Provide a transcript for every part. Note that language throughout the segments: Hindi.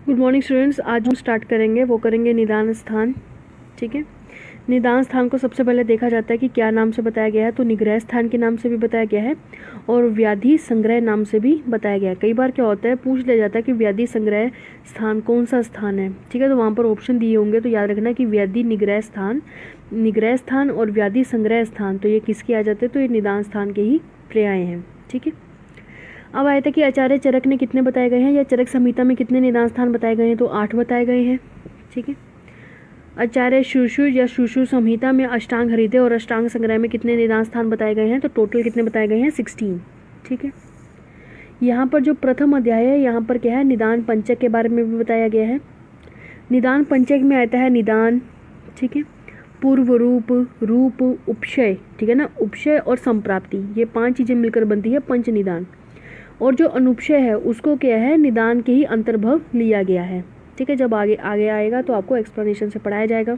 Good morning students. आज हम स्टार्ट करेंगे निदान स्थान। ठीक है, निदान स्थान को सबसे पहले देखा जाता है कि क्या नाम से बताया गया है। तो निग्रह स्थान के नाम से भी बताया गया है और व्याधि संग्रह नाम से भी बताया गया है। कई बार क्या होता है, पूछ लिया जाता है कि व्याधि संग्रह स्थान कौन सा स्थान है। ठीक है, तो वहाँ पर ऑप्शन दिए होंगे, तो याद रखना कि व्याधि निग्रह स्थान और व्याधि संग्रह स्थान, तो ये किसके आ जाते हैं, तो ये निदान स्थान के ही पर्याय हैं। ठीक है, अब आया था कि आचार्य चरक ने कितने बताए गए हैं, या चरक संहिता में कितने निदान स्थान बताए गए हैं, तो 8 बताए गए हैं। ठीक है, आचार्य शुश्रु या शुश्रु संहिता में अष्टांग हृदय और अष्टांग संग्रह में कितने निदान स्थान बताए गए हैं, तो टोटल कितने बताए गए हैं, 16। ठीक है, यहाँ पर जो प्रथम अध्याय है, यहाँ पर क्या है, निदान पंचक के बारे में भी बताया गया है। निदान पंचक में आता है निदान, ठीक है, पूर्व रूप, रूप, उपशय, ठीक है ना, उपशय और संप्राप्ति, ये 5 चीज़ें मिलकर बनती है पंच निदान। और जो अनुपशय है उसको क्या है, निदान के ही अंतर्भव लिया गया है। ठीक है, जब आगे आएगा तो आपको एक्सप्लेनेशन से पढ़ाया जाएगा।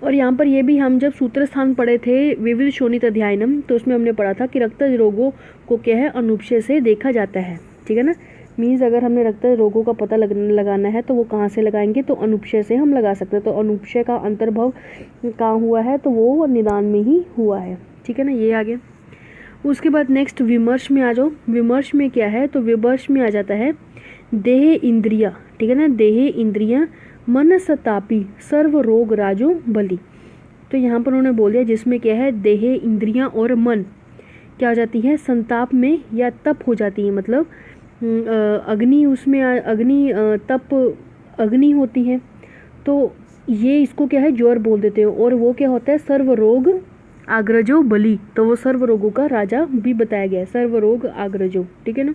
और यहाँ पर ये भी हम जब सूत्र स्थान पढ़े थे विविध शोणित अध्यायनम, तो उसमें हमने पढ़ा था कि रक्त रोगों को क्या है, अनुपशय से देखा जाता है। ठीक है ना, मीन्स अगर हमने रक्त रोगों का पता लगाना है तो वो कहाँ से लगाएंगे, तो अनुपशय से हम लगा सकते हैं। तो अनुपशय का अंतर्भव कहाँ हुआ है, तो वो निदान में ही हुआ है। ठीक है ना, ये आगे। उसके बाद नेक्स्ट विमर्श में आ जाओ। विमर्श में क्या है, तो विमर्श में आ जाता है देह इंद्रिया, ठीक है ना, देह इंद्रिया मन सतापी सर्व रोग राजो बलि। तो यहाँ पर उन्होंने बोल दिया जिसमें क्या है, देह इंद्रियां और मन क्या हो जाती है, संताप में या तप हो जाती है। मतलब अग्नि, उसमें अग्नि तप अग्नि होती है, तो ये इसको क्या है, ज्वर बोल देते हो। और वो क्या होता है, सर्व रोग आग्रजो बलि, तो वो सर्व रोगों का राजा भी बताया गया है, सर्व रोग आग्रजो। ठीक है ना,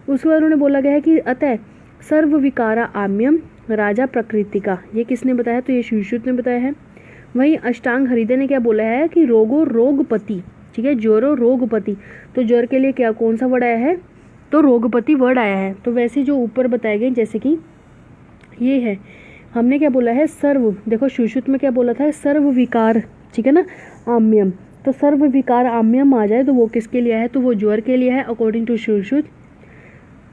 उसके बाद उन्होंने बोला गया है कि अतः सर्व विकारा आम्यम राजा प्रकृति का, ये किसने बताया, तो ये सुश्रुत ने बताया है। वहीं अष्टांग हृदय ने क्या बोला है कि रोगो रोगपति, ठीक है, ज्वरो रोगपति, तो ज्वर के लिए क्या कौन सा वर्ड आया है, तो रोगपति वर्ड आया है। तो वैसे जो ऊपर बताए गए, जैसे कि ये है, हमने क्या बोला है, सर्व, देखो सुश्रुत में क्या बोला था, सर्व विकार, ठीक है ना, आम्यम, तो सर्व विकार आम्यम आ जाए तो वो किसके लिए है, तो वो ज्वर के लिए है अकॉर्डिंग टू सुश्रुत।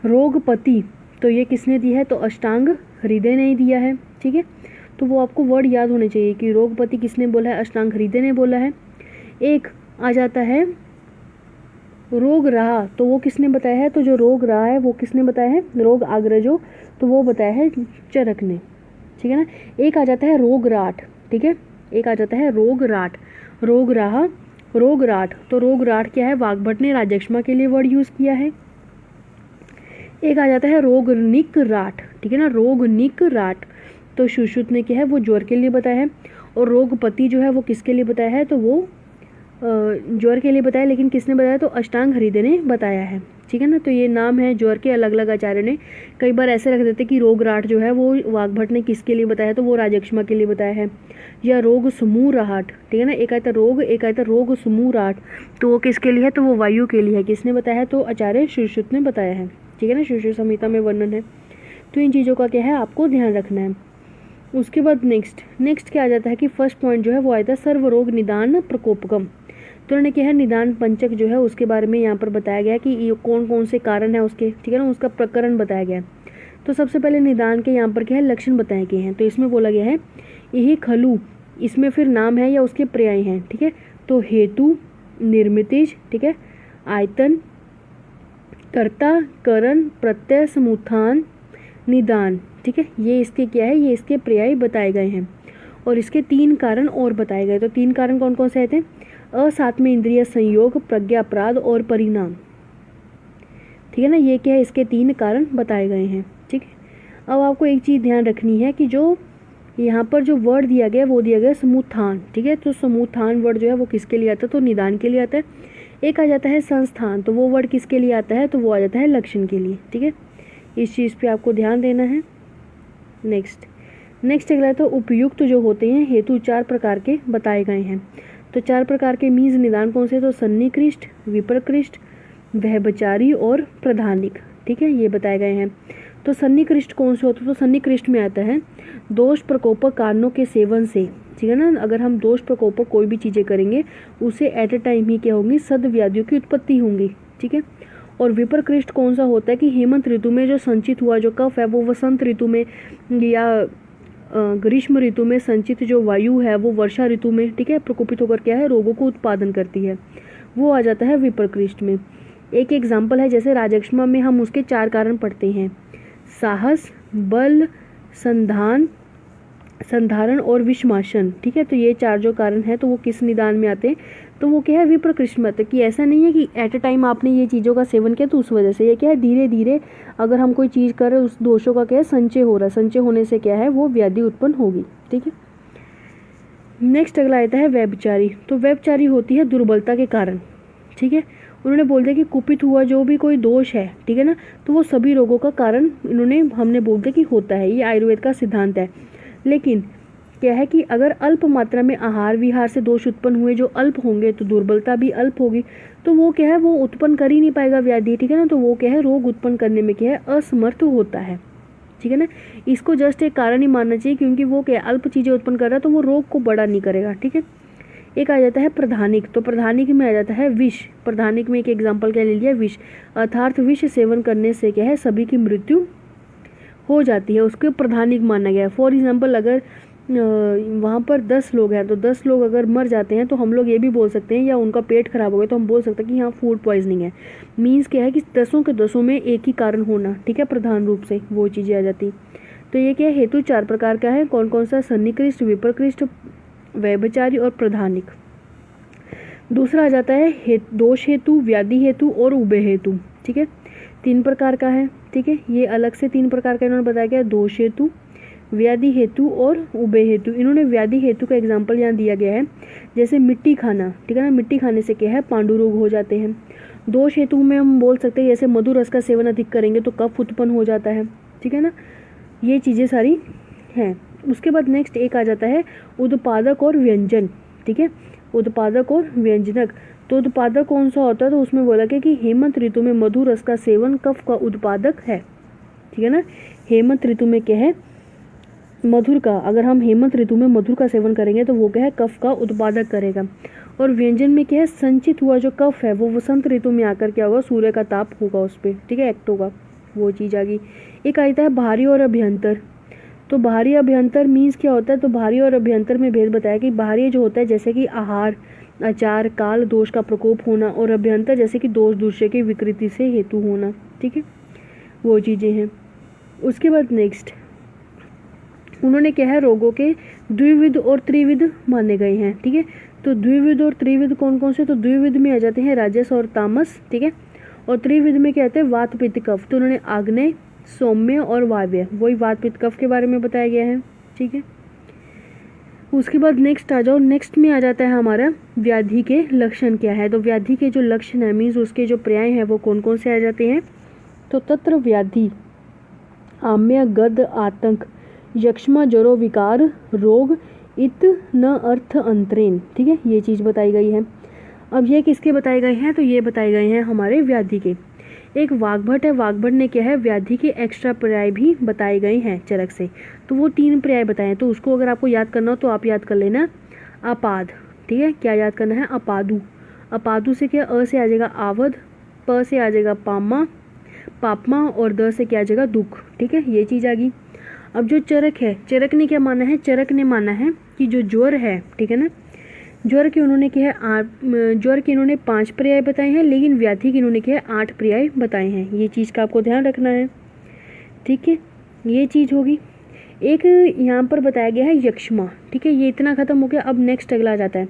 रोगपति, तो ये किसने दी है, तो अष्टांग हृदय ने ही दिया है। ठीक है, तो वो आपको वर्ड याद होने चाहिए कि रोगपति किसने बोला है, अष्टांग हृदय ने बोला है। एक आ जाता है रोग रहा, तो वो किसने बताया है, तो जो रोग रहा है वो किसने बताया है, रोग आग्रजो, तो वो बताया है चरक ने। ठीक है ना, एक आ जाता है रोग राठ, ठीक है, एक आ जाता है रोग राठ, रोग रहा, रोग राठ, तो रोग राठ क्या है, वाग्भट ने राजक्षमा के लिए वर्ड यूज किया है। एक आ जाता है रोग निक राठ, ठीक है ना, रोग निक राठ, तो सुश्रुत ने क्या है, वो ज्वर के लिए बताया है। और रोगपति जो है वो किसके लिए बताया है, तो वो ज्वर के लिए बताया, लेकिन किसने बताया, तो अष्टांग हृदय ने बताया है। ठीक है ना, तो ये नाम है ज्वर के अलग अलग आचार्य ने। कई बार ऐसे रख देते कि रोग राठ जो है वो वाग्भट ने किसके लिए बताया, तो वो राजक्षमा के लिए बताया है। या रोग समूह राहट, ठीक है ना, एक आता रोग, एक आता रोग समूह राठ, तो वो किसके लिए है, तो वो वायु के लिए है। किसने बताया है, तो आचार्य सुश्रुत ने बताया है। ठीक है ना, सुश्रुत संहिता में वर्णन है। तो इन चीज़ों का क्या है, आपको ध्यान रखना है। उसके बाद नेक्स्ट क्या आ जाता है कि फर्स्ट पॉइंट जो है वो आया था सर्व रोग निदान प्रकोपकम। तो उन्होंने क्या है, निदान पंचक जो है उसके बारे में यहाँ पर बताया गया कि ये कौन कौन से कारण है उसके, ठीक है ना, उसका प्रकरण बताया गया। तो सबसे पहले निदान के यहाँ पर क्या है, लक्षण बताए गए हैं। तो इसमें बोला गया है यही खलु, इसमें फिर नाम है या उसके पर्याय हैं। ठीक है, तो हेतु, निर्मितिज, ठीक है, आयतन, कर्ता, करण, प्रत्यय, समुत्थान, निदान। ठीक है, ये इसके क्या है, ये इसके पर्याय बताए गए हैं। और इसके 3 कारण और बताए गए। तो 3 कारण कौन कौन से आए थे, असात्म इंद्रिय संयोग, प्रज्ञा अपराध और परिणाम। ठीक है ना, ये क्या है, इसके 3 कारण बताए गए हैं। ठीक है, अब आपको एक चीज़ ध्यान रखनी है कि जो यहाँ पर जो वर्ड दिया गया वो दिया गया समुत्थान। ठीक है, तो समुत्थान वर्ड जो है वो किसके लिए आता है, तो निदान के लिए आता है। एक आ जाता है संस्थान, तो वो वर्ड किसके लिए आता है, तो वो आ जाता है लक्षण के लिए। ठीक है, इस चीज़ पे आपको ध्यान देना है। नेक्स्ट अगला, तो उपयुक्त जो होते हैं हेतु 4 प्रकार के बताए गए हैं। तो 4 प्रकार के मीन्स निदान कौन से, तो सन्निकृष्ट, विप्रकृष्ट, व्यभिचारी और प्रधानिक। ठीक है, ये बताए गए हैं। तो सन्निकृष्ट कौन से होते हैं, तो सन्निकृष्ट में आता है दोष प्रकोपक कारणों के सेवन से। ठीक है ना, अगर हम दोष प्रकोपक कोई भी चीज़ें करेंगे उससे एट ए टाइम ही क्या होंगी, सद व्याधियों की उत्पत्ति होंगी। ठीक है, और विप्रकृष्ट कौन सा होता है कि हेमंत ऋतु में जो संचित हुआ जो कफ है वो वसंत ऋतु में या ग्रीष्म ऋतु में संचित जो वायु है वो वर्षा ऋतु में, ठीक है, प्रकोपित होकर क्या है, रोगों को उत्पादन करती है, वो आ जाता है विप्रकृष्ट में। एक एग्जाम्पल है जैसे राजक्षमा में हम उसके 4 कारण पढ़ते हैं, साहस, बल, संधारण और विषमाशन, ठीक है। तो ये 4 जो कारण है तो वो किस निदान में आते हैं, तो वो क्या है, विप्रकृष्ट में आते हैं। कि ऐसा नहीं है कि एट अ टाइम आपने ये चीज़ों का सेवन किया तो उस वजह से, ये क्या है, धीरे धीरे अगर हम कोई चीज़ कर रहे हैं उस दोषों का क्या है, संचय हो रहा है, संचय होने से क्या है, वो व्याधि उत्पन्न होगी, ठीक है। नेक्स्ट अगला आता है व्यभिचारी। तो व्यभिचारी होती है दुर्बलता के कारण, ठीक है। उन्होंने बोल दिया कि कुपित हुआ जो भी कोई दोष है, ठीक है ना, तो वो सभी रोगों का कारण हमने बोल दिया कि होता है, ये आयुर्वेद का सिद्धांत है। लेकिन क्या है कि अगर अल्प मात्रा में आहार विहार से दोष उत्पन्न हुए, जो अल्प होंगे तो दुर्बलता भी अल्प होगी, तो वो क्या है, वो उत्पन्न कर ही नहीं पाएगा व्याधि, ठीक है ना। तो वो क्या है, रोग उत्पन्न करने में क्या है, असमर्थ होता है, ठीक है ना। इसको जस्ट एक कारण ही मानना चाहिए, क्योंकि वो क्या अल्प चीज़ें उत्पन्न कर रहा है तो वो रोग को बड़ा नहीं करेगा, ठीक है। एक आ जाता है प्रधानिक। तो प्रधानिक में आ जाता है विष। प्रधानिक में एक एग्जाम्पल क्या ले लिया, विष, अर्थात विष सेवन करने से क्या है, सभी की मृत्यु हो जाती है, उसको प्रधानिक माना गया है। फॉर एग्जाम्पल अगर वहाँ पर 10 लोग हैं तो 10 लोग अगर मर जाते हैं तो हम लोग ये भी बोल सकते हैं, या उनका पेट खराब हो गया तो हम बोल सकते हैं कि यहाँ फूड पॉइजनिंग है। मीन्स क्या है कि 10 के 10 में एक ही कारण होना, ठीक है, प्रधान रूप से वो चीज़ें आ जाती। तो ये क्या है, हेतु 4 प्रकार का है, कौन कौन सा, सन्निकृष्ट, विप्रकृष्ट, व्यभिचारी और प्रधानिक। दूसरा आ जाता है दोष हेतु, व्याधि हेतु और उभय हेतु, ठीक है, 3 प्रकार का है, ठीक है। ये अलग से 3 प्रकार का इन्होंने बताया गया, दोष हेतु, व्याधि हेतु और उभय हेतु। इन्होंने व्याधि हेतु का एग्जाम्पल यहाँ दिया गया है, जैसे मिट्टी खाना, ठीक है ना, मिट्टी खाने से क्या है, पांडु रोग हो जाते हैं। दोष हेतु में हम बोल सकते हैं जैसे मधु रस का सेवन अधिक करेंगे तो कफ उत्पन्न हो जाता है, ठीक है ना, ये चीज़ें सारी हैं। उसके बाद नेक्स्ट एक आ जाता है उत्पादक और व्यंजन, ठीक है, उत्पादक और व्यंजनक। तो उत्पादक कौन सा होता है, तो उसमें बोला गया कि हेमंत ऋतु में मधु रस का सेवन कफ का उत्पादक है, ठीक है ना। हेमंत ऋतु में क्या है, मधुर का, अगर हम हेमंत ऋतु में मधुर का सेवन करेंगे तो वो क्या है, कफ का उत्पादक करेगा। और व्यंजन में क्या है, संचित हुआ जो कफ है वो वसंत ऋतु में आकर क्या होगा, सूर्य का ताप होगा उस पर, ठीक है, एक्ट होगा, वो चीज़ आ गई। एक आता है बाहरी और अभ्यंतर। तो बाहरी अभ्यंतर मीन्स क्या होता है, तो बाहरी और अभ्यंतर में भेद बताया कि बाहरी जो होता है जैसे कि आहार, आचार, काल दोष का प्रकोप होना, और अभ्यंतर जैसे कि दोष दूसरे की विकृति से हेतु होना, ठीक है, वो चीज़ें हैं। उसके बाद नेक्स्ट उन्होंने क्या है, रोगों के द्विविध और त्रिविध माने गए हैं, ठीक है। तो द्विविध और त्रिविध कौन कौन से, तो द्विविध में आ जाते हैं राजस और तामस, ठीक है, और त्रिविध में क्या कहते हैं, वात पित्त कफ। तो उन्होंने आग्नेय, सौम्य और वायव्य, वही वात पित्त कफ के बारे में बताया गया है, ठीक है। उसके बाद नेक्स्ट आ जाओ, नेक्स्ट में आ जाता है हमारा व्याधि के लक्षण क्या है। तो व्याधि के जो लक्षण है मीन्स उसके जो पर्याय हैं वो कौन कौन से आ जाते हैं, तो तत्र व्याधि, आम्य, गद, आतंक, यक्ष्मा, जरो, विकार, रोग, इत, न, अर्थ, अंतरेन, ठीक है, ये चीज़ बताई गई है। अब ये किसके बताए गए हैं, तो ये बताए गए हैं हमारे व्याधि के। एक वाग्भट है, वाग्भट ने क्या है, व्याधि के एक्स्ट्रा पर्याय भी बताए गए हैं चरक से। तो वो 3 पर्याय बताए, तो उसको अगर आपको याद करना हो तो आप याद कर लेना, अपाद, ठीक है, क्या याद करना है, अपादु। अपादु से क्या, अ से आ जाएगा आवध, प से आ जाएगा पामा, पापमा, और द से क्या आ जाएगा दुख, ठीक है, ये चीज़ आ गई। अब जो चरक है, चरक ने क्या माना है, चरक ने माना है कि जो ज्वर है, ठीक है ना, ज्वर के उन्होंने क्या है, ज्वर के इन्होंने 5 पर्याय बताए हैं, लेकिन व्याधि के इन्होंने क्या है 8 पर्याय बताए हैं। ये चीज़ का आपको ध्यान रखना है, ठीक है, ये चीज़ होगी। एक यहाँ पर बताया गया है यक्ष्मा, ठीक है, ये इतना खत्म हो गया। अब नेक्स्ट अगला आ जाता है,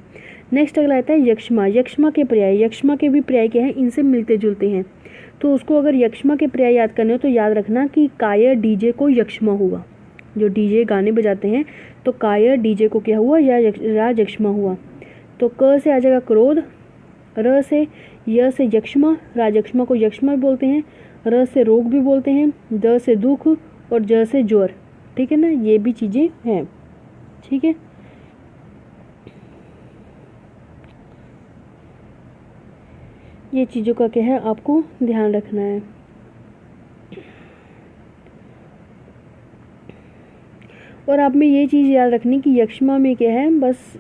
नेक्स्ट अगला आता है यक्ष्मा। यक्ष्मा के पर्याय, यक्ष्मा के भी पर्याय क्या है, इनसे मिलते जुलते हैं। तो उसको अगर यक्ष्मा के पर्याय याद करने हो तो याद रखना कि काय डीजे को यक्ष्मा हुआ, जो डीजे गाने बजाते हैं, तो काय डीजे को क्या हुआ, या राज यक्ष्मा हुआ। तो क से आ जाएगा क्रोध, र से, य से यक्ष्मा, राजयक्ष्मा को यक्ष्मा भी बोलते हैं, र से रोग भी बोलते हैं, द से दुख, और ज से ज्वर, ठीक है ना, ये भी चीज़ें हैं, ठीक है। ये चीज़ों का क्या है आपको ध्यान रखना है। और आप में ये चीज़ याद रखनी कि यक्ष्मा में क्या है, बस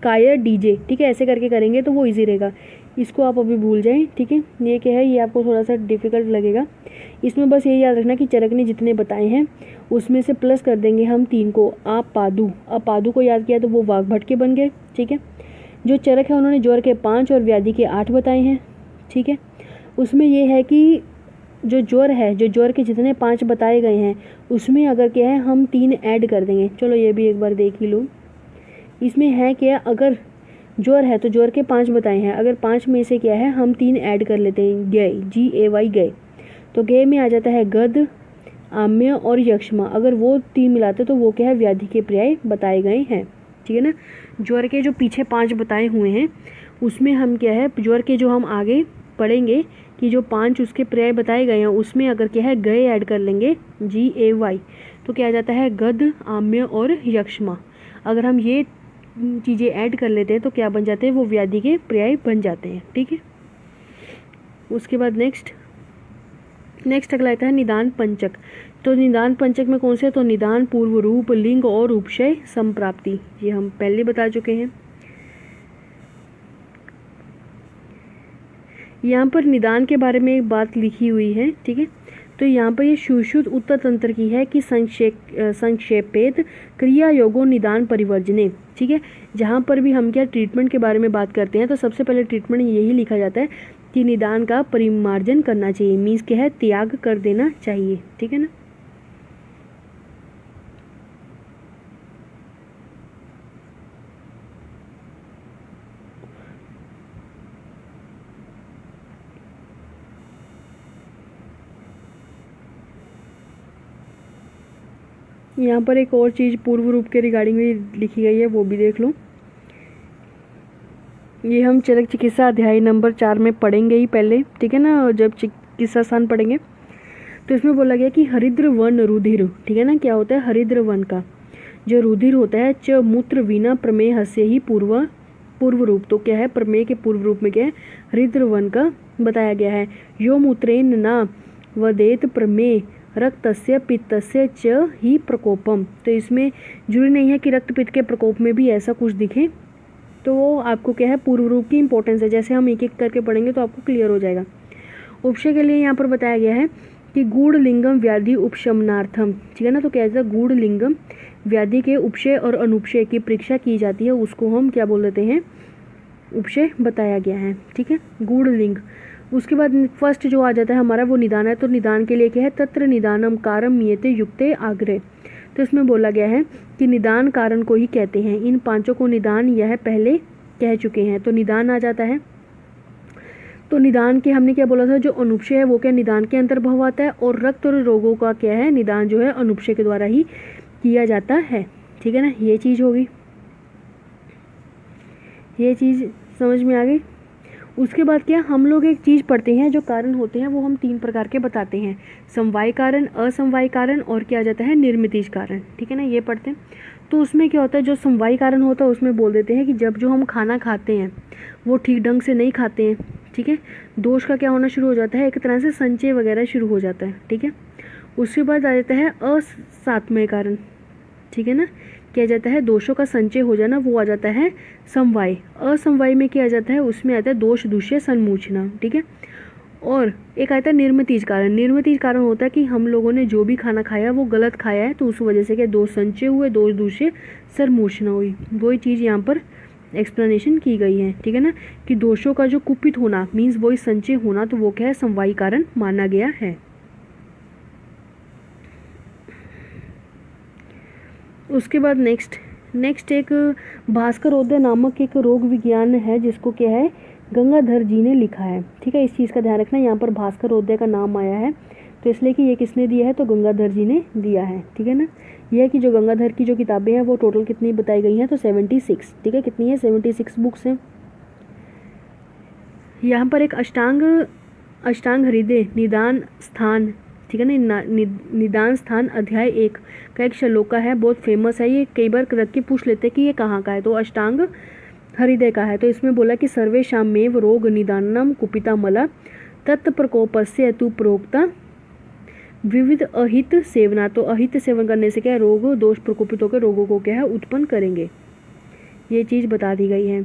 काय डीजे, ठीक है, ऐसे करके करेंगे तो वो इजी रहेगा। इसको आप अभी भूल जाएं, ठीक है। ये क्या है, ये आपको थोड़ा सा डिफिकल्ट लगेगा। इसमें बस ये याद रखना कि चरक ने जितने बताए हैं उसमें से प्लस कर देंगे हम 3 को। अपादु, अपादु को याद किया तो वो वाघभट के बन गए, ठीक है। जो चरक है उन्होंने ज्वर के 5 और व्याधि के 8 बताए हैं, ठीक है। उसमें ये है कि जो ज्वर है, जो ज्वर के जितने 5 बताए गए हैं उसमें अगर क्या है हम 3 ऐड कर देंगे। चलो ये भी एक बार देख ही लो। इसमें है क्या, अगर ज्वर है तो ज्वर के 5 बताए हैं, अगर 5 में से क्या है हम 3 ऐड कर लेते हैं, गए, GAY गए, तो गए में आ जाता है गद, आम्य और यक्ष्मा। अगर वो 3 मिलाते तो वो क्या है, व्याधि के पर्याय बताए गए हैं, ठीक है ना। ज्वर के जो पीछे 5 बताए हुए हैं उसमें हम क्या है, ज्वर के जो हम आगे पढ़ेंगे कि जो 5 उसके पर्याय बताए गए हैं उसमें अगर क्या है गए ऐड कर लेंगे, GAY, तो क्या आ जाता है गद, आम्य और यक्ष्मा। अगर हम ये चीज़ें ऐड कर लेते हैं तो क्या बन जाते हैं, वो व्याधि के पर्याय बन जाते हैं, ठीक है। उसके बाद नेक्स्ट अगला आता है निदान पंचक। तो निदान पंचक में कौन से, तो निदान, पूर्व रूप, लिंग और उपशय संप्राप्ति, ये हम पहले बता चुके हैं। यहाँ पर निदान के बारे में एक बात लिखी हुई है, ठीक है। तो यहाँ पर ये सुश्रुत उत्तर तंत्र की है कि संक्षेपेत क्रिया योगो निदान परिवर्जने, ठीक है। जहाँ पर भी हम क्या ट्रीटमेंट के बारे में बात करते हैं तो सबसे पहले ट्रीटमेंट यही लिखा जाता है कि निदान का परिमार्जन करना चाहिए, मीन्स क्या है, त्याग कर देना चाहिए, ठीक है ना। यहाँ पर एक और चीज़ पूर्व रूप के रिगार्डिंग भी लिखी गई है, वो भी देख लो। ये हम चरक चिकित्सा अध्याय नंबर 4 में पढ़ेंगे ही पहले, ठीक है ना, जब चिकित्सा स्थान पढ़ेंगे। तो इसमें बोला गया कि हरिद्र वन रुधिर, ठीक है ना, क्या होता है, हरिद्र वन का जो रुधिर होता है, च मूत्र विना प्रमेय हस्य ही पूर्व रूप, तो क्या है, प्रमेय के पूर्व रूप में क्या है, हरिद्र वन का बताया गया है। यो मूत्रेन न वदेत प्रमेय रक्तस्य पित्तस्य च ही प्रकोपम, तो इसमें जरूरी नहीं है कि रक्त पित्त के प्रकोप में भी ऐसा कुछ दिखे, तो वो आपको क्या है, पूर्व रूप की इंपॉर्टेंस है। जैसे हम एक एक करके पढ़ेंगे तो आपको क्लियर हो जाएगा। उपशय के लिए यहाँ पर बताया गया है कि गूढ़ लिंगम व्याधि उपशमनार्थम, ठीक है ना, तो क्या है, गूढ़ लिंगम व्याधि के उपशय और अनुपशय की परीक्षा की जाती है, उसको हम क्या बोल देते हैं, उपशय बताया गया है, ठीक है, गूढ़ लिंग। उसके बाद फर्स्ट जो आ जाता है हमारा वो निदान है। तो निदान के लिए क्या है, तत्र निदानम कारम नियते युक्ते आग्रह, तो इसमें बोला गया है कि निदान कारण को ही कहते हैं। इन 5 को निदान यह पहले कह चुके हैं, तो निदान आ जाता है। तो निदान के हमने क्या बोला था, जो अनुपशय है वो क्या निदान के अंतर्भाव आता है, और रक्त और रोगों का क्या है, निदान जो है अनुपशय के द्वारा ही किया जाता है, ठीक है ना। ये चीज़ होगी, ये चीज़ समझ में आ गई। उसके बाद क्या, हम लोग एक चीज़ पढ़ते हैं, जो कारण होते हैं वो हम 3 प्रकार के बताते हैं, समवाय कारण, असमवाय कारण और क्या आ जाता है, निर्मितीज कारण, ठीक है ना, ये पढ़ते हैं। तो उसमें क्या होता है, जो समवाय कारण होता है उसमें बोल देते हैं कि जब जो हम खाना खाते हैं वो ठीक ढंग से नहीं खाते हैं, ठीक है, दोष का क्या होना शुरू हो जाता है, एक तरह से संचय वगैरह शुरू हो जाता है, ठीक है। उसके बाद आ जाता है असात्मय कारण, ठीक है ना, क्या जाता है, दोषों का संचय हो जाना, वो आ जाता है समवाय। असमवाय में क्या आ जाता है, उसमें आता है दोष दूष्य सन्मूचना, ठीक है। और एक आता है निर्मितीज कारण। निर्मितीज कारण होता है कि हम लोगों ने जो भी खाना खाया वो गलत खाया है, तो उस वजह से क्या दोष संचय हुए, दोष दूष्य सन्मूचना हुई, वही चीज़ यहाँ पर एक्सप्लेनेशन की गई है, ठीक है ना, कि दोषों का जो कुपित होना मीन्स वही संचय होना, तो वो क्या है, समवायी कारण माना गया है। उसके बाद नेक्स्ट एक भास्करोदय नामक एक रोग विज्ञान है, जिसको क्या है, गंगाधर जी ने लिखा है, ठीक है। इस चीज़ का ध्यान रखना, यहाँ पर भास्करोदय का नाम आया है तो इसलिए कि ये किसने दिया है, तो गंगाधर जी ने दिया है, ठीक है ना। यह है कि जो गंगाधर की जो किताबें हैं वो टोटल कितनी बताई गई हैं, तो 76, ठीक है, कितनी है, 76 बुक्स हैं। यहाँ पर एक अष्टांग हृदय निदान स्थान, ठीक है ना, निदान स्थान अध्याय 1 का एक श्लोका है, बहुत फेमस है ये, कई बार रख के पूछ लेते हैं कि ये कहाँ का है, तो अष्टांग हृदय का है। तो इसमें बोला कि सर्वेषामेव रोग निदानम कुपिता मला तत्प्रकोपस्य तु प्रोक्ता विविध अहित सेवना, तो अहित सेवन करने से क्या रोग दोष प्रकोपित होकर रोगों को क्या है उत्पन्न करेंगे, ये चीज़ बता दी गई है।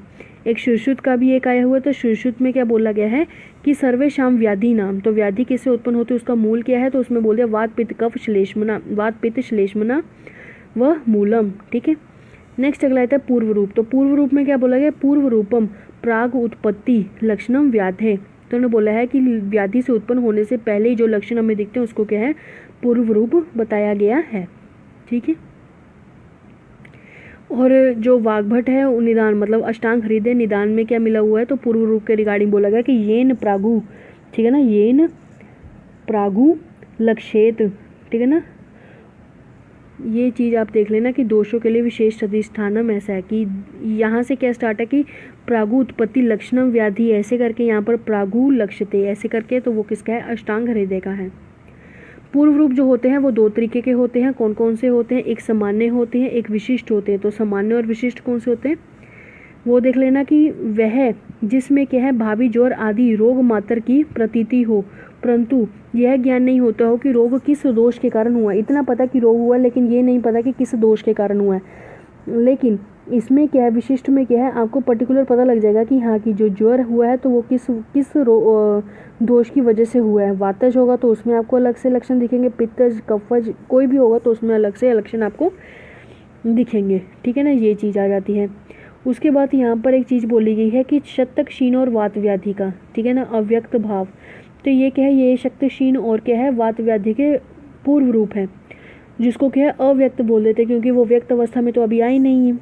एक सुश्रुत का भी एक आया हुआ है, तो सुश्रुत में क्या बोला गया है कि सर्वेषां व्याधि नाम, तो व्याधि किससे उत्पन्न होती है, उसका मूल क्या है, तो उसमें बोल दिया वात पित्त कफ श्लेष्मना, वात पित्त श्लेष्मना व मूलम। ठीक है, नेक्स्ट अगला आता है पूर्व रूप। तो पूर्व रूप में क्या बोला गया, पूर्व रूपम प्राग उत्पत्ति लक्षणम व्याधे, तो उन्होंने बोला है कि व्याधि से उत्पन्न होने से पहले ही जो लक्षण हमें दिखते हैं उसको क्या है, पूर्व रूप बताया गया है। ठीक है, और जो वाग्भट है निदान मतलब अष्टांग हृदय निदान में क्या मिला हुआ है, तो पूर्व रूप के रिगार्डिंग बोला गया कि येन प्रागु, ठीक है ना, येन प्रागु लक्षेत, ठीक है ना, ये चीज़ आप देख लेना कि दोषों के लिए विशेष अधिष्ठानम ऐसा है कि यहाँ से क्या स्टार्ट है कि प्रागु उत्पत्ति लक्षणम व्याधि, ऐसे करके यहाँ पर प्रागु लक्ष्यते ऐसे करके, तो वो किसका है, अष्टांग हृदय का है। पूर्व रूप जो होते हैं वो दो तरीके के होते हैं, कौन कौन से होते हैं, एक सामान्य होते हैं, एक विशिष्ट होते हैं। तो सामान्य और विशिष्ट कौन से होते हैं, वो देख लेना कि वह जिसमें क्या है भावी ज्वर आदि रोग मात्र की प्रतीति हो, परंतु यह ज्ञान नहीं होता हो कि रोग किस दोष के कारण हुआ। इतना पता कि रोग हुआ, लेकिन ये नहीं पता कि किस दोष के कारण हुआ है। लेकिन इसमें क्या है, विशिष्ट में क्या है, आपको पर्टिकुलर पता लग जाएगा कि हाँ कि जो ज्वर हुआ है तो वो किस दोष की वजह से हुआ है। वातज होगा तो उसमें आपको अलग से लक्षण दिखेंगे, पित्तज कफज कोई भी होगा तो उसमें अलग से लक्षण आपको दिखेंगे। ठीक है ना, ये चीज़ आ जाती है। उसके बाद यहाँ पर एक चीज़ बोली गई है कि शतक क्षीण और वात व्याधि का, ठीक है ना, अव्यक्त भाव, तो ये क्या है, ये शक्त क्षीण और क्या है, वात व्याधि के पूर्व रूप है, जिसको क्या है अव्यक्त बोल देते हैं, क्योंकि वो व्यक्त अवस्था में तो अभी आई नहीं है।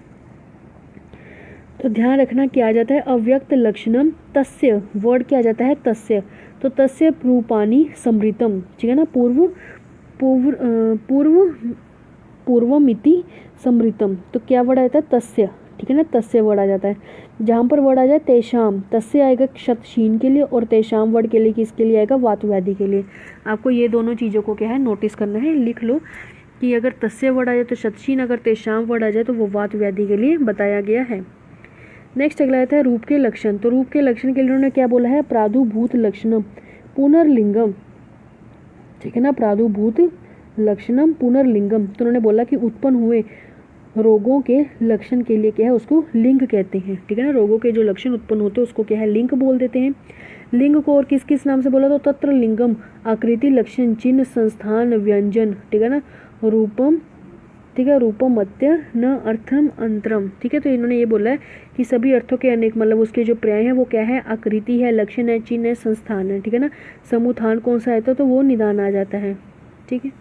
तो ध्यान रखना क्या आ जाता है, अव्यक्त लक्षणम तस्य, वर्ड क्या आ जाता है, तस्य, तो तस्य रूपानी समृतम, ठीक है ना, पूर्वमिति समृतम, तो क्या वर्ड आ जाता है, तस्य, ठीक है ना, तस्य वर्ड आ जाता है। जहाँ पर वर्ड आ जाए तेषाम, तस्य आएगा क्षतशीन के लिए, और तेषाम वर्ड के लिए किसके लिए आएगा, वात व्याधि के लिए। आपको ये दोनों चीज़ों को क्या है नोटिस करना है, लिख लो कि अगर तस्य वर्ड आ जाए तो क्षतशीन, अगर तेषाम वर्ड आ जाए तो वो वात व्याधि के लिए बताया गया है। नेक्स्ट अगला आता है रूप के लक्षण। तो रूप के लक्षण के लिए उन्होंने क्या बोला है, प्रादुभूत लक्षणम पुनर्लिंगम, ठीक है ना, प्रादुभूत लक्षणम पुनर्लिंगम, तो उन्होंने बोला कि उत्पन्न हुए रोगों के लक्षण के लिए क्या है, उसको लिंग कहते हैं। ठीक है ना, रोगों के जो लक्षण उत्पन्न होते हैं उसको क्या है, लिंग बोल देते हैं। लिंग को और किस किस नाम से बोला, तो तत्र लिंगम आकृति लक्षण चिन्ह संस्थान व्यंजन, ठीक है ना, रूपम, ठीक है, रूपम मत्य न अर्थम अंतरम, ठीक है। तो इन्होंने ये बोला है कि सभी अर्थों के अनेक मतलब उसके जो पर्याय हैं वो क्या है, आकृति है, लक्षण है, चिन्ह है, संस्थान है, ठीक है ना। समुत्थान कौन सा है, तो वो निदान आ जाता है। ठीक है,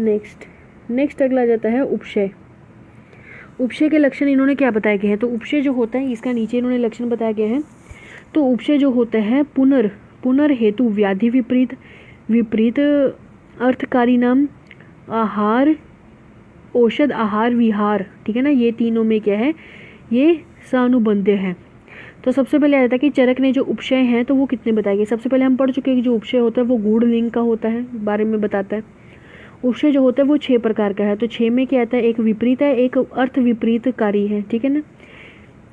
नेक्स्ट अगला आ जाता है उपशय। उपशय के लक्षण इन्होंने क्या बताए गए हैं, तो उपशय जो होता है इसका नीचे इन्होंने लक्षण बताया गया है। तो उपशय जो होता है पुनर हेतु व्याधि विपरीत अर्थकारी नाम आहार औषध आहार विहार, ठीक है ना, ये तीनों में क्या है, ये सानुबंध्य है। तो सबसे पहले आ जाता है कि चरक ने जो उपशय हैं तो वो कितने बताए गए। सबसे पहले हम पढ़ चुके हैं कि जो उपशय होता है वो गूढ़ लिंग का होता है, बारे में बताता है। उपशय जो होता है वो 6 प्रकार का है। तो 6 में क्या आता है, एक विपरीत है, एक अर्थ विपरीतकारी है, ठीक है ना।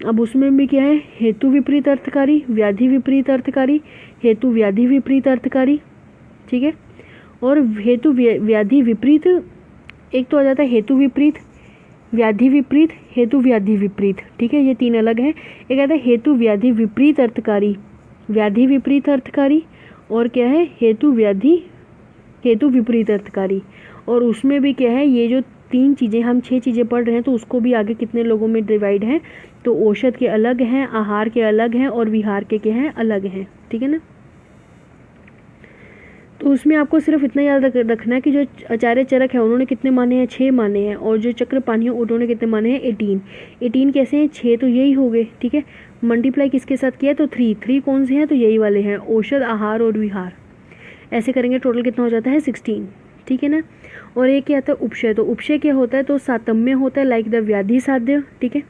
अब उसमें भी क्या है, हेतु विपरीत अर्थकारी, व्याधि विपरीत अर्थकारी, हेतु व्याधि विपरीत अर्थकारी, ठीक है, और हेतु व्याधि विपरीत, एक तो आ जाता है हेतु विपरीत, व्याधि विपरीत, हेतु व्याधि विपरीत, ठीक है, ये 3 अलग है। एक आता है हेतु व्याधि विपरीत अर्थकारी, व्याधि विपरीत अर्थकारी, और क्या है हेतु विपरीत अर्थकारी। और उसमें भी क्या है, ये जो 3 चीज़ें हम 6 चीज़ें पढ़ रहे हैं तो उसको भी आगे कितने लोगों में डिवाइड है, तो औषध के अलग हैं, आहार के अलग हैं, और विहार के क्या हैं, अलग हैं, ठीक है ना। तो उसमें आपको सिर्फ इतना याद रखना है कि जो आचार्य चरक है उन्होंने कितने माने हैं, 6 माने हैं, और जो चक्रपाणी है उन्होंने कितने माने हैं, 18 कैसे हैं, 6 तो यही हो गए, ठीक है। मल्टीप्लाई किसके साथ किया, तो 3 कौन से हैं, तो यही वाले हैं, औषध आहार और विहार। ऐसे करेंगे टोटल कितना हो जाता है, 16, ठीक है ना। और एक क्या आता है उपशय। तो उपशय क्या होता है, तो सातम्य होता है, लाइक द व्याधि साध्य, ठीक है,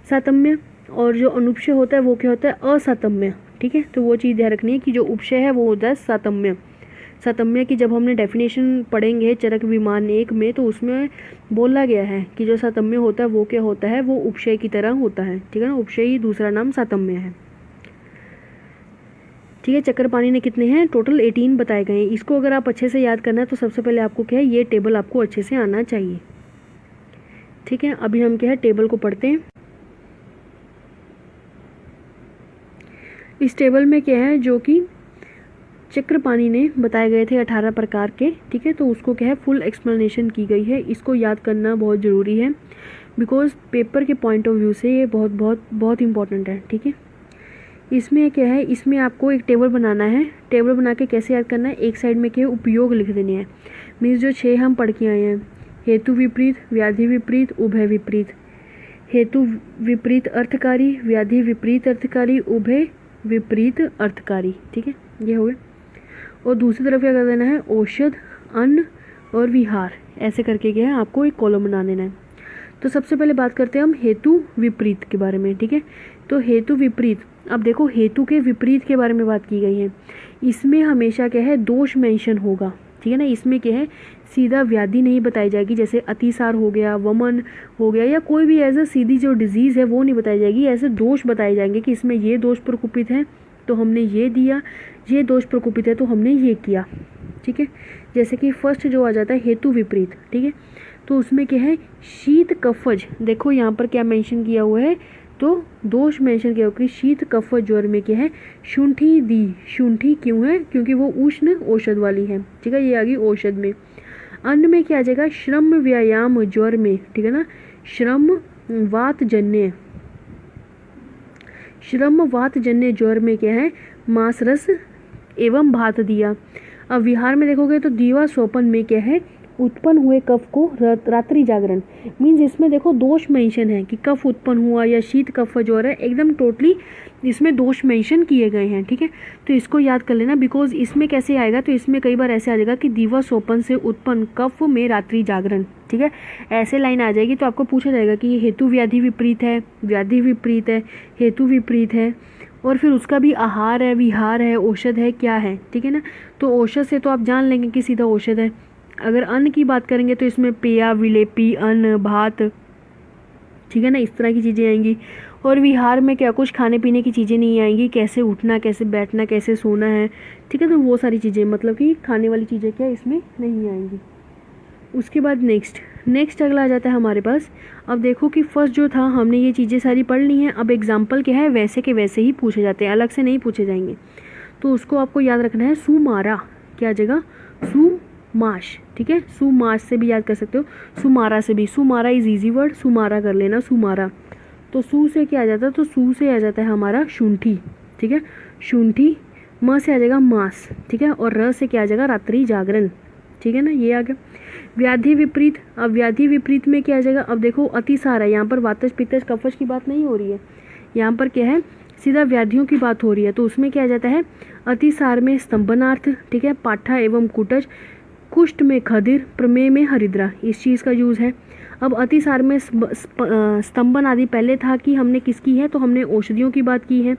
सातम्य। और जो अनुपशय होता है वो क्या होता है, असातम्य, ठीक है। तो वो चीज़ ध्यान रखनी है कि जो उपशय है वो होता है सातम्य। सातम्य की जब हमने डेफिनेशन पढ़ेंगे चरक विमान 1 में, तो उसमें बोला गया है कि जो सातम्य होता है वो क्या होता है, वो उपशय की तरह होता है, ठीक है ना। उपशय ही दूसरा नाम सातम्य है, ठीक है। चक्रपाणी ने कितने हैं, टोटल 18 बताए गए हैं। इसको अगर आप अच्छे से याद करना है तो सबसे पहले आपको क्या है, ये टेबल आपको अच्छे से आना चाहिए, ठीक है। अभी हम क्या है टेबल को पढ़ते हैं। इस टेबल में क्या है, जो कि चक्रपाणी ने बताए गए थे 18 प्रकार के, ठीक है। तो उसको क्या है, फुल एक्सप्लेनेशन की गई है। इसको याद करना बहुत ज़रूरी है, बिकॉज पेपर के पॉइंट ऑफ व्यू से ये बहुत बहुत बहुत इंपॉर्टेंट है, ठीक है। इसमें क्या है, इसमें आपको एक टेबल बनाना है। टेबल बना के कैसे याद करना है, एक साइड में क्या है, उपयोग लिख देने हैं। मीन्स जो 6 हम पढ़ के आए हैं, हेतु विपरीत, व्याधि विपरीत, उभय विपरीत। हेतु विपरीत अर्थकारी, व्याधि विपरीत अर्थकारी, उभय विपरीत अर्थकारी, ठीक है, ये हो गए। और दूसरी तरफ क्या कर देना है, औषध, अन्न और विहार, ऐसे करके क्या है आपको एक कॉलम बना देना है। तो सबसे पहले बात करते हैं हम हेतु विपरीत के बारे में, ठीक है। तो हेतु विपरीत, अब देखो हेतु के विपरीत के बारे में बात की गई है। इसमें हमेशा क्या है, दोष मेंशन होगा, ठीक है ना। इसमें क्या है, सीधा व्याधि नहीं बताई जाएगी, जैसे अतिसार हो गया, वमन हो गया, या कोई भी ऐसा सीधी जो डिजीज़ है वो नहीं बताई जाएगी। ऐसे दोष बताए जाएंगे कि इसमें ये दोष प्रकोपित है तो हमने ये दिया, ये दोष प्रकोपित है तो हमने ये किया, ठीक है। जैसे कि फर्स्ट जो आ जाता है हेतु विपरीत, ठीक है। तो उसमें क्या है, शीत कफज, देखो यहाँ पर क्या मेंशन किया हुआ है, तो दोष मेंशन किया हुआ कि शीत कफज ज्वर में क्या है, शुंठी दी। शुंठी क्यों है, क्योंकि वो उष्ण औषध वाली है, ठीक है, ये आ गई औषध में। अन्न में क्या आ जाएगा, श्रम व्यायाम ज्वर में, ठीक है ना, श्रम वात जन्य, श्रम वात जन्य ज्वर में क्या है, मांस रस एवं भात दिया। अब विहार में देखोगे तो दीवा सोपन में क्या है, उत्पन्न हुए कफ को रात्रि जागरण। मीन्स इसमें देखो दोष मेंशन है कि कफ उत्पन्न हुआ या शीत कफ ज्वर है, एकदम टोटली इसमें दोष मेंशन किए गए हैं, ठीक है। तो इसको याद कर लेना, बिकॉज इसमें कैसे आएगा, तो इसमें कई बार ऐसे आ जाएगा कि दीवा सोपन से उत्पन्न कफ में रात्रि जागरण, ठीक है, ऐसे लाइन आ जाएगी। तो आपको पूछा जाएगा कि ये हेतु व्याधि विपरीत है, व्याधि विपरीत है, हेतु विपरीत है, और फिर उसका भी आहार है, विहार है, औषध है, क्या है, ठीक है ना। तो औषध से तो आप जान लेंगे कि सीधा औषध है। अगर अन्न की बात करेंगे तो इसमें पेया, विलेपी, अन्न, भात, ठीक है ना, इस तरह की चीज़ें आएंगी। और विहार में क्या, कुछ खाने पीने की चीज़ें नहीं आएंगी, कैसे उठना, कैसे बैठना, कैसे सोना है, ठीक है। तो वो सारी चीज़ें, मतलब कि खाने वाली चीज़ें क्या इसमें नहीं आएंगी। उसके बाद नेक्स्ट अगला आ जाता है हमारे पास। अब देखो कि फर्स्ट जो था हमने ये चीज़ें सारी पढ़ ली हैं। अब एग्जाम्पल क्या है, वैसे के वैसे ही पूछे जाते हैं, अलग से नहीं पूछे जाएंगे। तो उसको आपको याद रखना है, सुमारा, क्या जगह, सुमाश, ठीक है। सुमाश से भी याद कर सकते हो, सुमारा से भी। सुमारा इज इजी वर्ड, सुमारा कर लेना, सुमारा। तो सु से क्या आ जाता है, तो सु से आ जाता है हमारा शुंठी, ठीक है, शुंठी। म से आ जाएगा मांस, ठीक है, और र से क्या आ जाएगा, रात्रि जागरण, ठीक है ना, ये आ गया। व्याधि विपरीत, अब व्याधि विपरीत में क्या आ जाएगा, अब देखो अतिसार है, यहाँ पर वातज पित्तज कफज की बात नहीं हो रही है, यहाँ पर क्या है, सीधा व्याधियों की बात हो रही है। तो उसमें क्या आ जाता है, अतिसार में स्तंभनार्थ, ठीक है, पाठा एवं कुटज, कुष्ठ में खदिर, प्रमेय में हरिद्रा, इस चीज़ का यूज़ है। अब अतिसार में स्तंभन आदि पहले था कि हमने किसकी है, तो हमने औषधियों की बात की है।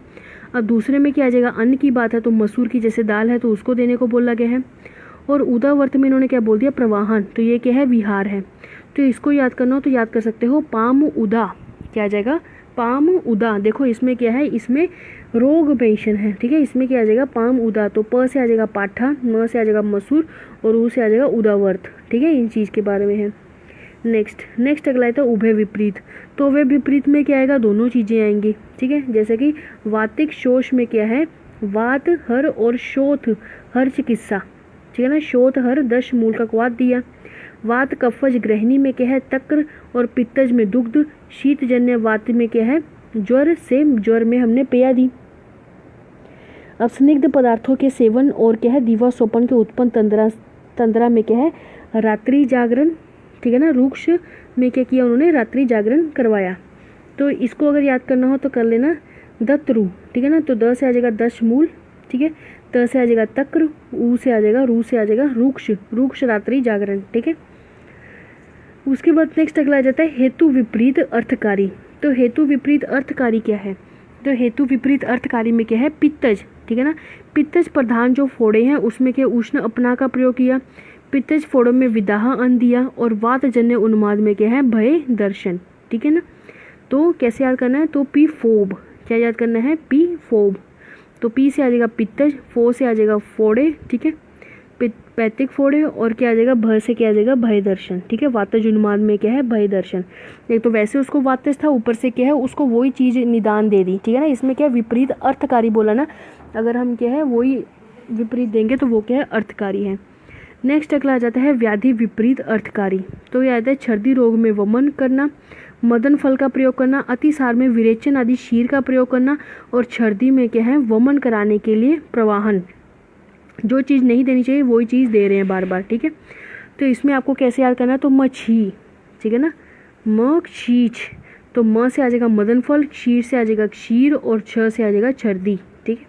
अब दूसरे में क्या आ जाएगा, अन्न की बात है, तो मसूर की जैसे दाल है तो उसको देने को बोला गया है। और उदावर्त में इन्होंने क्या बोल दिया, प्रवाहन, तो ये क्या है, विहार है। तो इसको याद करना हो तो याद कर सकते हो, पाम उदा, क्या आ जाएगा, पाम उदा। देखो इसमें क्या है, इसमें रोग मेंशन है, ठीक है, इसमें क्या आ जाएगा, पाम उदा। तो प से आ जाएगा पाठा, म से आ जाएगा मसूर, और ऊ से आ जाएगा उदावर्त, ठीक है, इन चीज़ के बारे में है। नेक्स्ट अगला है तो उभय विपरीत। तो उभय विपरीत में क्या आएगा, दोनों चीज़ें आएंगी, ठीक है। जैसे कि वातिक शोष में क्या है, वात हर और शोथ हर चिकित्सा, ठीक है ना, शोथ हर 10 मूल का क्वाद दिया। वात कफज ग्रहणी में क्या है, तक्र और पित्तज में दुग्ध। शीतजन्य वात में क्या है, ज्वर से ज्वर में हमने पेया दी। अब स्निग्ध पदार्थों के सेवन और क्या है, दीवा सोपन के उत्पन्न तंद्रा में क्या है, रात्रि जागरण, ठीक है ना। रुक्ष में क्या किया उन्होंने, रात्रि जागरण करवाया। तो इसको अगर याद करना हो तो कर लेना, दत्रु, ठीक है ना। तो द से आ जाएगा 10 मूल, ठीक है, त से आ जाएगा तक्र, ऊ से आ जाएगा, रू से आ जाएगा रुक्ष, रुक्ष रात्रि जागरण, ठीक है। उसके बाद नेक्स्ट अगला आ जाता है हेतु विपरीत अर्थकारी। तो हेतु विपरीत अर्थकारी क्या है, तो हेतु विपरीत अर्थकारी में क्या है, पित्तज, ठीक है ना। पित्तज प्रधान जो फोड़े हैं उसमें क्या उष्ण अपना का प्रयोग किया। पित्तज फोड़ों में विदाह अन्न दिया। और वातजन्य उन्माद में क्या है, भय दर्शन, ठीक है ना। तो कैसे याद करना है, तो पी फोब, क्या याद करना है, पी फोब। तो पी से आ जाएगा पित्तज, फो से आ जाएगा फोड़े, ठीक है, पैतिक फोड़ है, और क्या आ जाएगा, भ से क्या आ जाएगा, भय दर्शन। ठीक है, वातज उन्माद में क्या है, भय दर्शन। एक तो वैसे उसको वातज था, ऊपर से क्या है उसको वही चीज़ निदान दे दी। ठीक है ना, इसमें क्या है, विपरीत अर्थकारी बोला ना, अगर हम क्या है वही विपरीत देंगे तो वो क्या है, अर्थकारी है। नेक्स्ट अगला आ जाता है व्याधि विपरीत अर्थकारी। तो ये आता है छर्दी रोग में वमन करना, मदन फल का प्रयोग करना, अतिसार में विरेचन आदि शीर का प्रयोग करना, और छर्दी में क्या है, वमन कराने के लिए प्रवाहन। जो चीज़ नहीं देनी चाहिए वही चीज़ दे रहे हैं बार बार। ठीक है, तो इसमें आपको कैसे याद करना है, तो मछी। ठीक है ना, म क्षीच, तो म से आ जाएगा मदन फल, क्षीर से आ जाएगा क्षीर, और छ से आ जाएगा छर्दी। ठीक है,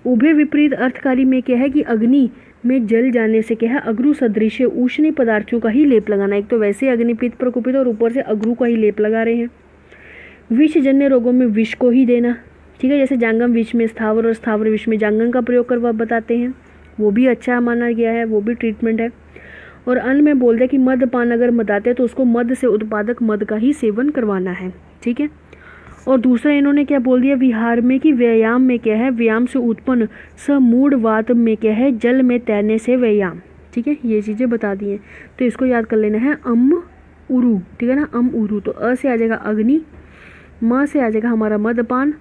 उभय विपरीत अर्थकारी में क्या है कि अग्नि में जल जाने से क्या है, अग्रु सदृश उष्ण पदार्थों का ही लेप लगाना। एक तो वैसे अग्निपीत प्रकोपित और ऊपर से अग्रु का ही लेप लगा रहे हैं। विषजन्य रोगों में विष को ही देना। ठीक है, जैसे जांगम विष में स्थावर और स्थावर विष में जांगम का प्रयोग कर बताते हैं, वो भी अच्छा माना गया है, वो भी ट्रीटमेंट है। और अन्न में बोल दे कि मदपान अगर मदाते तो उसको मद से उत्पादक मद का ही सेवन करवाना है। ठीक है, और दूसरा इन्होंने क्या बोल दिया, विहार में कि व्यायाम में क्या है, व्यायाम से उत्पन्न समूढ़वात में क्या है, जल में तैरने से व्यायाम। ठीक है, ये चीज़ें बता दी हैं, तो इसको याद कर लेना है, अम उरु। ठीक है ना, अम उरु, तो अ से आ जाएगा अग्नि, म से आ जाएगा हमारा मदपान,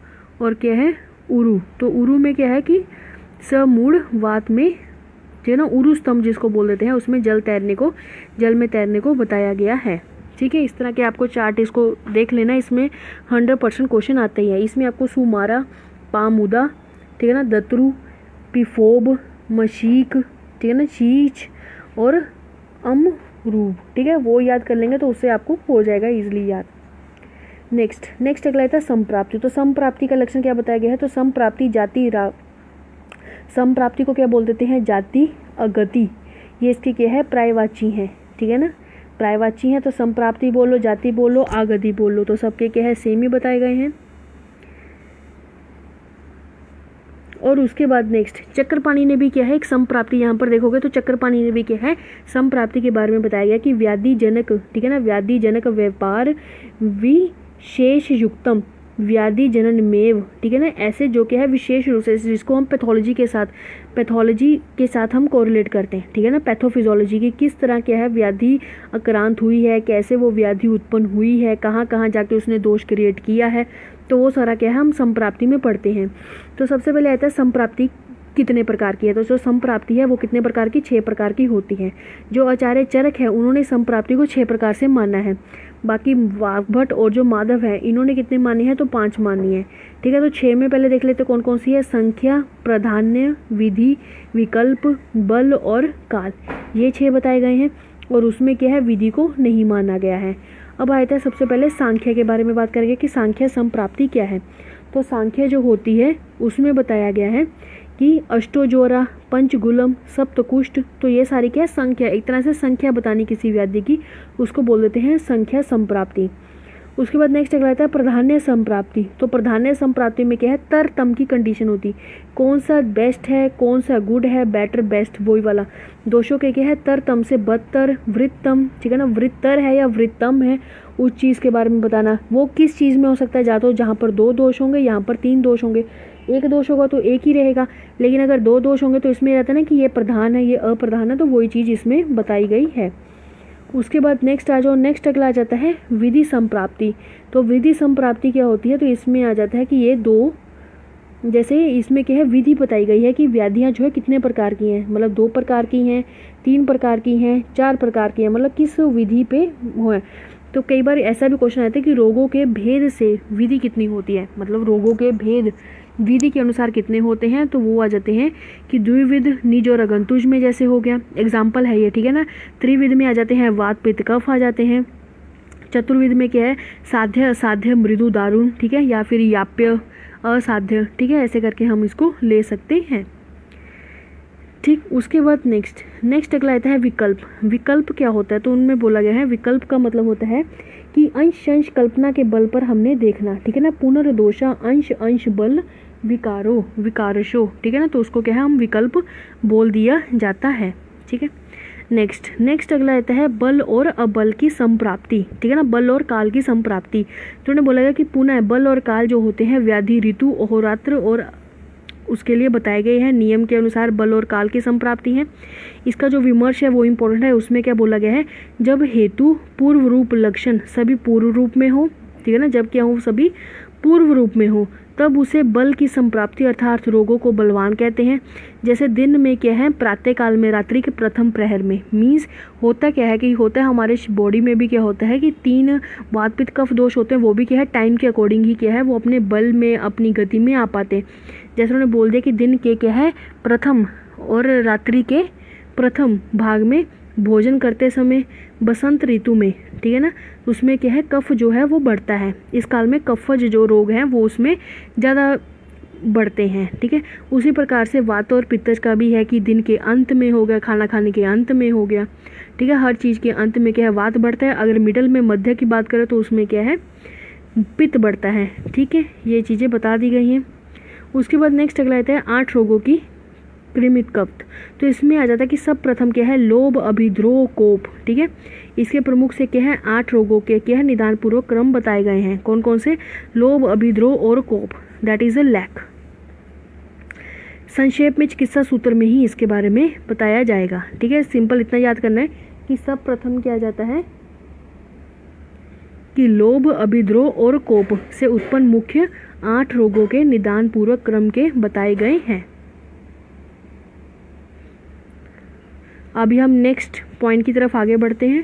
और क्या है, उरु। तो उरु में क्या है कि समूढ़वात में जो है ना, उरु स्तंभ जिसको बोल देते हैं, उसमें जल में तैरने को बताया गया है। ठीक है, इस तरह के आपको चार्ट इसको देख लेना, इसमें 100% क्वेश्चन आते ही है। इसमें आपको सुमारा, पामुदा, ठीक है ना, दत्रु, पिफोब, मशीक, ठीक है ना, चीच और अमरूब। ठीक है, वो याद कर लेंगे तो उससे आपको हो जाएगा इजीली याद। नेक्स्ट अगला था संप्राप्ति। तो संप्राप्ति का लक्षण क्या बताया गया है, तो संप्राप्ति संप्राप्ति को क्या बोल देते हैं, जाति अगति। ये इसकी क्या है, प्रायवाची है। ठीक है ना, प्रायवाची है, तो संप्राप्ति बोलो, जाति बोलो, आगति बोलो, तो सबके क्या है, सेम ही बताए गए हैं। और उसके बाद नेक्स्ट चक्रपाणी ने भी क्या है, एक संप्राप्ति, यहाँ पर देखोगे तो चक्रपाणी ने भी क्या है, संप्राप्ति के बारे में बताया गया कि व्याधि जनक, ठीक है ना, व्याधि जनक व्यापार विशेष युक्तम व्याधि जनन मेव। ठीक है ना, ऐसे जो क्या है विशेष रूप से, जिसको हम पैथोलॉजी के साथ हम कोरिलेट करते हैं। ठीक है ना, पैथोफिजियोलॉजी की किस तरह क्या है व्याधि आक्रांत हुई है, कैसे वो व्याधि उत्पन्न हुई है, कहाँ कहाँ जाके उसने दोष क्रिएट किया है, तो वो सारा क्या है हम संप्राप्ति में पढ़ते हैं। तो सबसे पहले आता है संप्राप्ति कितने प्रकार की है, तो जो संप्राप्ति है वो कितने प्रकार की, 6 प्रकार की होती है। जो आचार्य चरक है उन्होंने संप्राप्ति को 6 प्रकार से माना है। बाकी वाग्भट और जो माधव है इन्होंने कितने माने हैं, तो 5 मानी है। ठीक है, तो 6 में पहले देख लेते कौन कौन सी है, संख्या, प्राधान्य, विधि, विकल्प, बल और काल, ये 6 बताए गए हैं। और उसमें क्या है, विधि को नहीं माना गया है। अब आया था सबसे पहले सांख्य के बारे में बात करेंगे कि सांख्य संप्राप्ति क्या है। तो सांख्य जो होती है उसमें बताया गया है कि अष्टोजोरा, पंचगुलम, सप्तकुष्ठ, तो ये सारी क्या है संख्या, एक तरह से संख्या बतानी किसी व्याधि की, उसको बोल देते हैं संख्या संप्राप्ति। उसके बाद नेक्स्ट अगला आता है प्राधान्य संप्राप्ति। तो प्राधान्य संप्राप्ति में क्या है, तरतम की कंडीशन होती, कौन सा बेस्ट है, कौन सा गुड है, बेटर बेस्ट वही वाला। दोषों के क्या है, तरतम से बदतर, वृत्तम, ठीक है ना, वृत्तर है या वृत्तम है, उस चीज़ के बारे में बताना। वो किस चीज़ में हो सकता है, या तो जहाँ पर 2 दोष होंगे, यहाँ पर 3 दोष होंगे, एक दोष होगा तो एक ही रहेगा, लेकिन अगर 2 दोष होंगे तो इसमें रहता है ना कि ये प्रधान है ये अप्रधान है, तो वही चीज़ इसमें बताई गई है। उसके बाद नेक्स्ट आ जाओ, नेक्स्ट अगला आ जाता है विधि संप्राप्ति। तो विधि संप्राप्ति क्या होती है, तो इसमें आ जाता है कि ये 2, जैसे इसमें क्या है विधि बताई गई है कि व्याधियाँ जो है कितने प्रकार की हैं, मतलब 2 प्रकार की हैं, 3 प्रकार की हैं, 4 प्रकार की हैं, मतलब किस विधि पे हो है। तो कई बार ऐसा भी क्वेश्चन आता है कि रोगों के भेद से विधि कितनी होती है, मतलब रोगों के भेद विधि के अनुसार कितने होते हैं, तो वो आ जाते हैं कि द्विविध निज और अगंतुज में जैसे हो गया, एग्जाम्पल है ये। ठीक है ना, त्रिविध में आ जाते हैं वात पित्त कफ आ जाते हैं। चतुर्विध में क्या है, साध्य असाध्य मृदु दारुण, ठीक है, या फिर याप्य असाध्य, ठीक है, ऐसे करके हम इसको ले सकते हैं। ठीक, उसके बाद नेक्स्ट अगला आता है विकल्प। विकल्प क्या होता है, तो उनमें बोला गया है विकल्प का मतलब होता है कि अंश कल्पना के बल पर हमने देखना। ठीक है ना, पुनर्दोषा अंश बल विकारो विकारशो, ठीक है ना, तो उसको क्या है हम विकल्प बोल दिया जाता है। ठीक है, नेक्स्ट अगला आता है बल और अबल की संप्राप्ति। ठीक है ना, बल और काल की संप्राप्ति। तो उन्होंने बोला गया कि पुनः बल और काल जो होते हैं व्याधि ऋतु, अहोरात्र और उसके लिए बताए गए हैं। नियम के अनुसार बल और काल की संप्राप्ति है। इसका जो विमर्श है वो इम्पोर्टेंट है। उसमें क्या बोला गया है, जब हेतु पूर्व रूप लक्षण सभी पूर्व रूप में हो, ठीक है ना, जब क्या हो, सभी पूर्व रूप में हो, तब उसे बल की संप्राप्ति अर्थात रोगों को बलवान कहते हैं। जैसे दिन में क्या है, प्रातः काल में, रात्रि के प्रथम प्रहर में। मीन्स होता क्या है कि होता है हमारे बॉडी में भी क्या होता है कि 3 वात पित्त कफ दोष होते हैं, वो भी क्या है टाइम के अकॉर्डिंग ही क्या है वो अपने बल में अपनी गति में आ पाते हैं। जैसे उन्होंने बोल दिया कि दिन के क्या है प्रथम और रात्रि के प्रथम भाग में भोजन करते समय बसंत ऋतु में, ठीक है ना, उसमें क्या है कफ जो है वो बढ़ता है। इस काल में कफज जो रोग हैं वो उसमें ज़्यादा बढ़ते हैं, ठीक है। उसी प्रकार से वात और पित्त का भी है कि दिन के अंत में हो गया, खाना खाने के अंत में हो गया, ठीक है, हर चीज़ के अंत में क्या है वात बढ़ता है। अगर मिडल में मध्य की बात करें तो उसमें क्या है पित्त बढ़ता है, ठीक है। ये चीज़ें बता दी गई हैं। उसके बाद नेक्स्ट अगला आता है 8 रोगों की कृमित कब्त। तो इसमें आ जाता है कि सब प्रथम क्या है लोभ अभिद्रोह कोप, ठीक है। इसके प्रमुख से क्या है 8 रोगों के क्या है निदान पूर्वक क्रम बताए गए हैं। कौन कौन से, लोभ अभिद्रोह और कोप, दैट इज अ लैक। संक्षेप में चिकित्सा सूत्र में ही इसके बारे में बताया जाएगा, ठीक है। सिंपल इतना याद करना है कि सब प्रथम क्या जाता है कि लोभ अभिद्रोह और कोप से उत्पन्न मुख्य 8 रोगों के निदान पूर्वक क्रम के बताए गए हैं। अभी हम नेक्स्ट पॉइंट की तरफ आगे बढ़ते हैं।